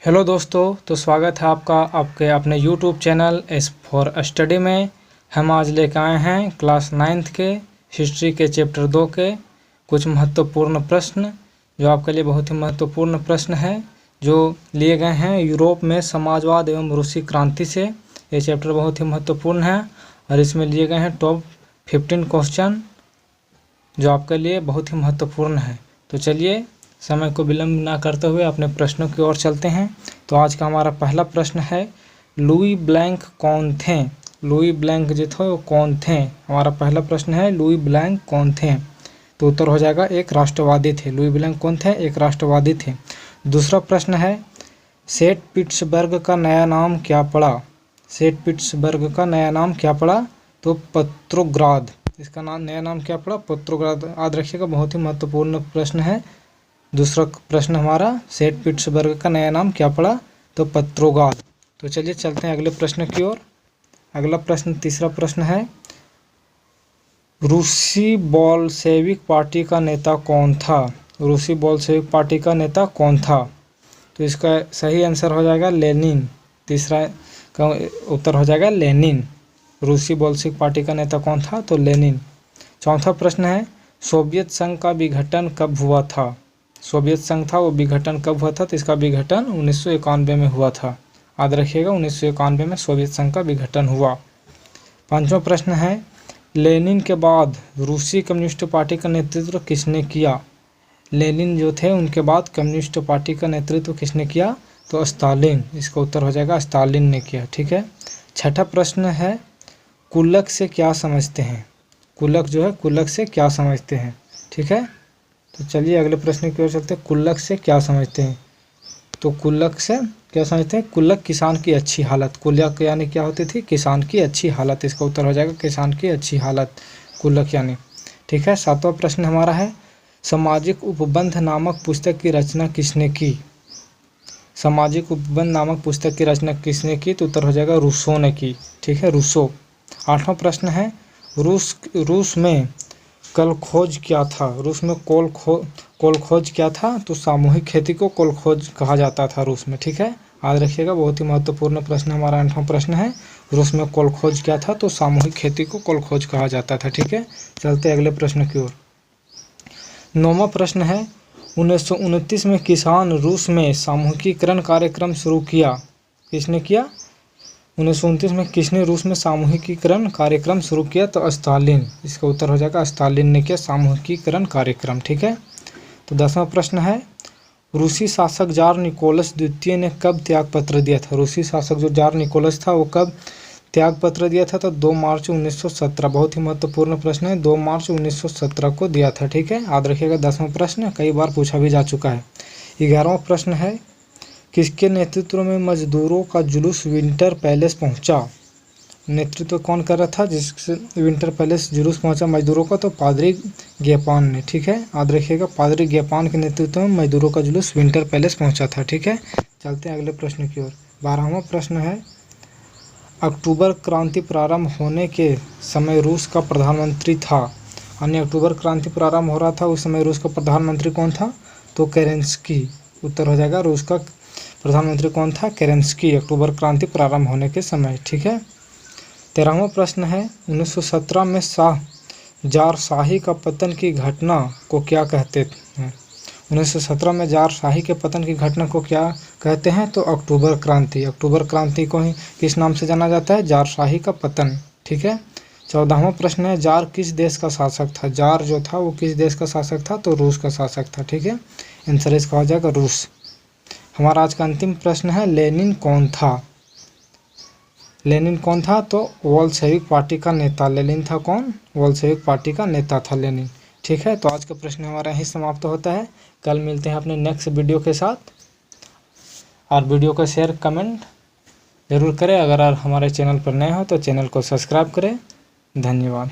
Hello दोस्तों, तो स्वागत है आपका आपके अपने YouTube channel S for study में। हम आज लेकर आए हैं क्लास 9th के हिस्ट्री के चैप्टर 2 के कुछ महत्वपूर्ण प्रश्न, जो आपके लिए बहुत ही महत्वपूर्ण प्रश्न है, जो लिए गए हैं यूरोप में समाजवाद एवं रूसी क्रांति से। ये चैप्टर बहुत ही महत्वपूर्ण है और इसमें लिए गए हैं टॉप 15 क्वेश्चन, जो आपके लिए बहुत ही महत्वपूर्ण है। तो चलिए समय को विलंब ना करते हुए अपने प्रश्नों की ओर चलते हैं। तो आज का हमारा पहला प्रश्न है, लुई ब्लैंक कौन थे? लुई ब्लैंक जो थे वो कौन थे? हमारा पहला प्रश्न है, लुई ब्लैंक कौन थे? तो उत्तर हो जाएगा एक राष्ट्रवादी थे। लुई ब्लैंक कौन थे? एक राष्ट्रवादी थे। दूसरा प्रश्न है, सेंट पीटर्सबर्ग का नया नाम क्या पड़ा? सेंट पीटर्सबर्ग का नया नाम क्या पड़ा? तो पेट्रोग्राद। इसका नया नाम क्या पड़ा? पेट्रोग्राद। याद रखिएगा, बहुत ही महत्वपूर्ण प्रश्न है। दूसरा प्रश्न हमारा, सेंट पीटर्सबर्ग का नया नाम क्या पड़ा? तो पेट्रोग्राद। तो चलिए चलते हैं अगले प्रश्न की ओर। अगला प्रश्न, तीसरा प्रश्न है, रूसी बोल्शेविक पार्टी का नेता कौन था? रूसी बोल्शेविक पार्टी का नेता कौन था? तो इसका सही आंसर हो जाएगा लेनिन। तीसरा का उत्तर हो जाएगा लेनिन। रूसी बोल्शेविक पार्टी का नेता कौन था? तो लेनिन। चौथा प्रश्न है, सोवियत संघ का विघटन कब हुआ था? सोवियत संघ था वो विघटन कब हुआ था? तो इसका विघटन 1991 में हुआ था। याद रखिएगा, 1991 में सोवियत संघ का विघटन हुआ। पांचवा प्रश्न है, लेनिन के बाद रूसी कम्युनिस्ट पार्टी का नेतृत्व किसने किया? लेनिन जो थे उनके बाद कम्युनिस्ट पार्टी का नेतृत्व किसने किया? तो स्टालिन। इसका उत्तर हो जाएगा स्टालिन ने किया। ठीक है। छठा प्रश्न है, कुलक से क्या समझते हैं? कुलक जो है, कुलक से क्या समझते हैं? ठीक है। तो चलिए अगले प्रश्न की ओर चलते हैं। कुल्लक से क्या समझते हैं? तो कुल्लक से क्या समझते हैं? कुल्लक किसान की अच्छी हालत। कुल्लक यानी क्या होती थी? किसान की अच्छी हालत। इसका उत्तर हो जाएगा किसान की अच्छी हालत, कुल्लक यानी। ठीक है। सातवां प्रश्न हमारा है, सामाजिक उपबंध नामक पुस्तक की रचना किसने की? सामाजिक उपबंध नामक पुस्तक की रचना किसने की? तो उत्तर हो जाएगा रूसो ने की। ठीक है, रूसो। आठवां प्रश्न है, रूस में कलखोज क्या था? रूस में कोलखोज क्या था? तो सामूहिक खेती को कोलखोज कहा जाता था रूस में। ठीक है, याद रखिएगा, बहुत ही महत्वपूर्ण प्रश्न हमारा 8वां प्रश्न है। रूस में कोलखोज क्या था? तो सामूहिक खेती को कोलखोज कहा जाता था। ठीक है, चलते अगले प्रश्न की ओर। 9वां प्रश्न है, 1929 में किसान रूस में सामूहिकीकरण कार्यक्रम शुरू किया। किसने किया? 1929 में किसने रूस में सामूहिकीकरण कार्यक्रम शुरू किया? तो स्टालिन। इसका उत्तर हो जाएगा स्टालिन ने किया सामूहिकीकरण कार्यक्रम। ठीक है। तो 10वां प्रश्न है, रूसी शासक जार निकोलस द्वितीय ने कब त्यागपत्र दिया था? रूसी शासक जो जार निकोलस था वो कब त्यागपत्र दिया था? तो 2 मार्च 1917। बहुत ही महत्वपूर्ण प्रश्न है, 2 मार्च 1917 को दिया था। ठीक है, याद रखिएगा। 10वां प्रश्न कई बार पूछा भी जा चुका है। 11वां प्रश्न है, किसके नेतृत्व में मजदूरों का जुलूस विंटर पैलेस पहुंचा? नेतृत्व कौन कर रहा था जिससे विंटर पैलेस जुलूस पहुंचा मजदूरों का? तो पादरी गेपान ने। ठीक है, याद रखिएगा, पादरी गेपान के नेतृत्व में मजदूरों का जुलूस विंटर पैलेस पहुंचा था। ठीक है, चलते हैं अगले प्रश्न की ओर। 12वां प्रश्न है, अक्टूबर क्रांति प्रारंभ होने के समय रूस का प्रधानमंत्री था। यानी अक्टूबर क्रांति प्रारंभ हो रहा था, उस समय रूस का प्रधानमंत्री कौन था? तो केरेंस्की। उत्तर हो जाएगा, रूस का प्रधानमंत्री कौन था? केरेंस्की, अक्टूबर क्रांति प्रारंभ होने के समय। ठीक है। 13वां प्रश्न है, 1917 में जारशाही का पतन की घटना को क्या कहते हैं? 1917 में जारशाही के पतन की घटना को क्या कहते हैं? तो अक्टूबर क्रांति। अक्टूबर क्रांति को ही किस नाम से जाना जाता है? जारशाही का पतन। ठीक है। 14वां प्रश्न है, जार किस देश का शासक था? जार जो था वो किस देश का शासक था? तो रूस का शासक था। ठीक है, आंसर इसका हो जाएगा रूस। हमारा आज का अंतिम प्रश्न है, लेनिन कौन था? लेनिन कौन था? तो बोल्शेविक पार्टी का नेता। लेनिन था कौन? बोल्शेविक पार्टी का नेता था लेनिन। ठीक है, तो आज का प्रश्न हमारा यहीं समाप्त होता है। कल मिलते हैं अपने नेक्स्ट वीडियो के साथ, और वीडियो को शेयर कमेंट जरूर करें। अगर आप हमारे चैनल पर नए हो तो चैनल को सब्सक्राइब करें। धन्यवाद।